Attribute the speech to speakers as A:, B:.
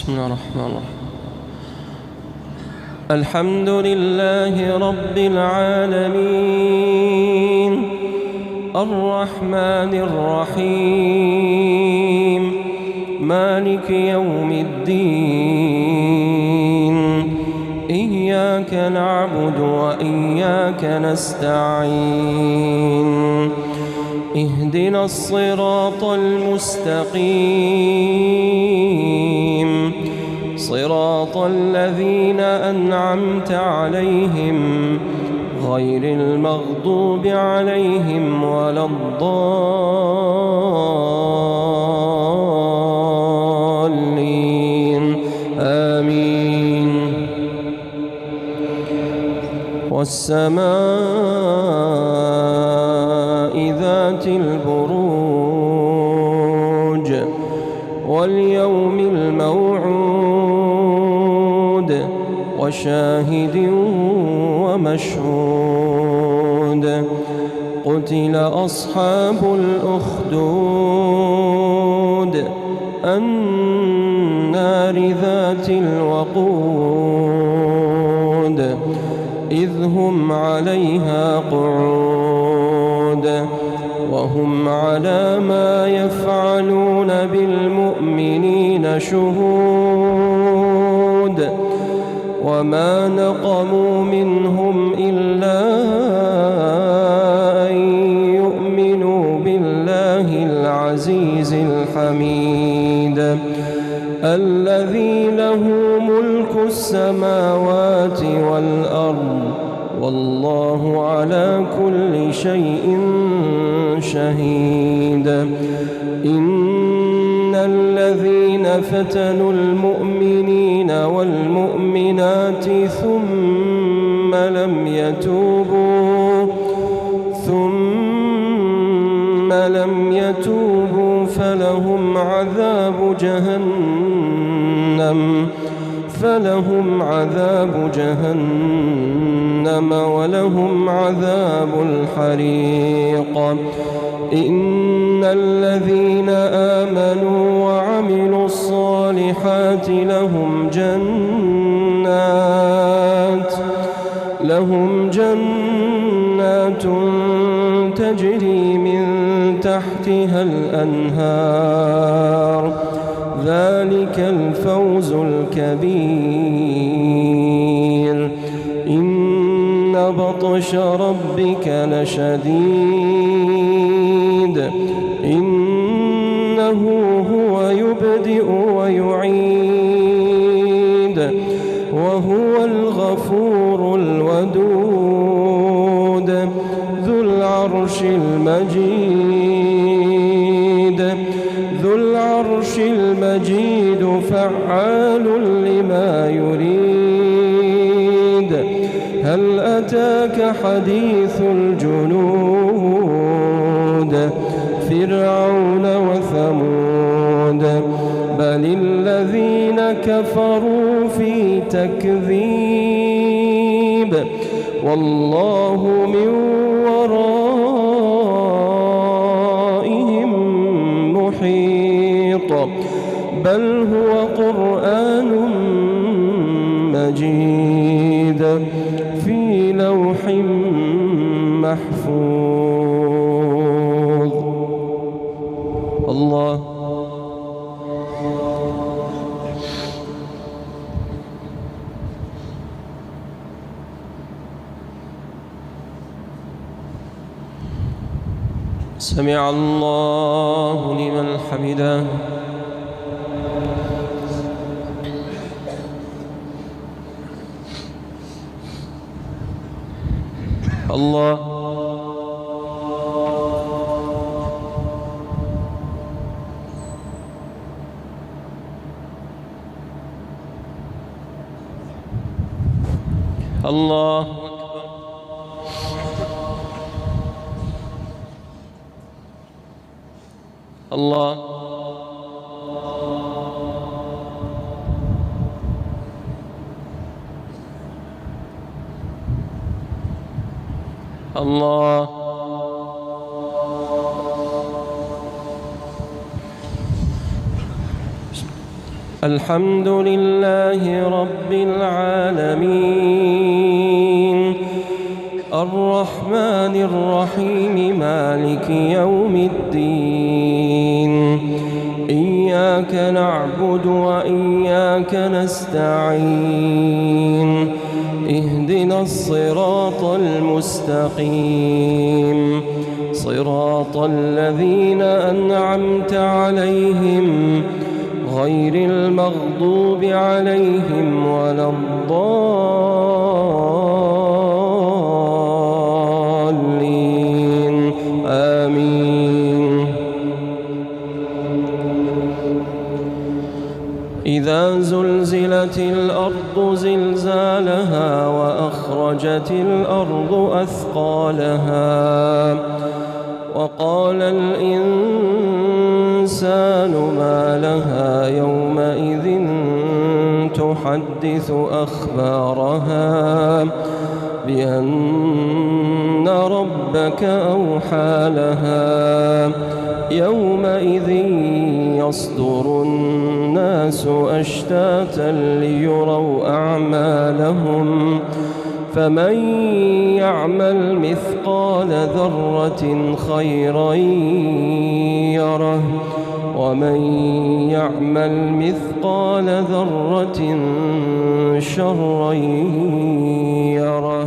A: بسم الله الرحمن الرحيم. الحمد لله رب العالمين الرحمن الرحيم مالك يوم الدين إياك نعبد وإياك نستعين اهدنا الصراط المستقيم صراط الذين أنعمت عليهم غير المغضوب عليهم ولا الضالين آمين. والسماء ذات البروج واليوم الموعود وشاهد ومشهود قتل أصحاب الأخدود النار ذات الوقود إذ هم عليها قعود وهم على ما يفعلون بالمؤمنين شهود وما نقموا منهم إلا أن يؤمنوا بالله العزيز الحميد الذي له ملك السماوات والأرض والله على كل شيء شهيد. إن الذين فتنوا المؤمنين والمؤمنات ثم لم يتوبوا فلهم عذاب جهنم ولهم عذاب الحريق. إن الذين آمنوا وعملوا الصالحات لهم جنات تجري من تحتها الأنهار ذلك الفوز الكبير. إن بطش ربك لشديد إنه هو يبدئ ويعيد وهو الغفور الودود ذو العرش المجيد فعال لما يريد. هل أتاك حديث الجنود فرعون وثمود بل الذين كفروا في تكذيب والله من ورائهم محيط بل هو قرآن مجيد في لوح محفوظ. الله سمع الله لمن حمده. الله الله الله الله الحمد لله رب العالمين الرحمن الرحيم مالك يوم الدين إياك نعبد وإياك نستعين اهدنا الصراط المستقيم صراط الذين أنعمت عليهم غير المغضوب عليهم ولا الضالين آمين. إذا زلزلت الأرض زلزالها وأخرجت الأرض أثقالها وقال الإنسان ما لها يومئذ تحدث أخبارها بأن ربك أوحى لها يومئذ يصدر الناس أشتاتا ليروا أعمالهم فمن يعمل مثقال ذرة خيرا يره ومن يعمل مثقال ذرة شرا يره.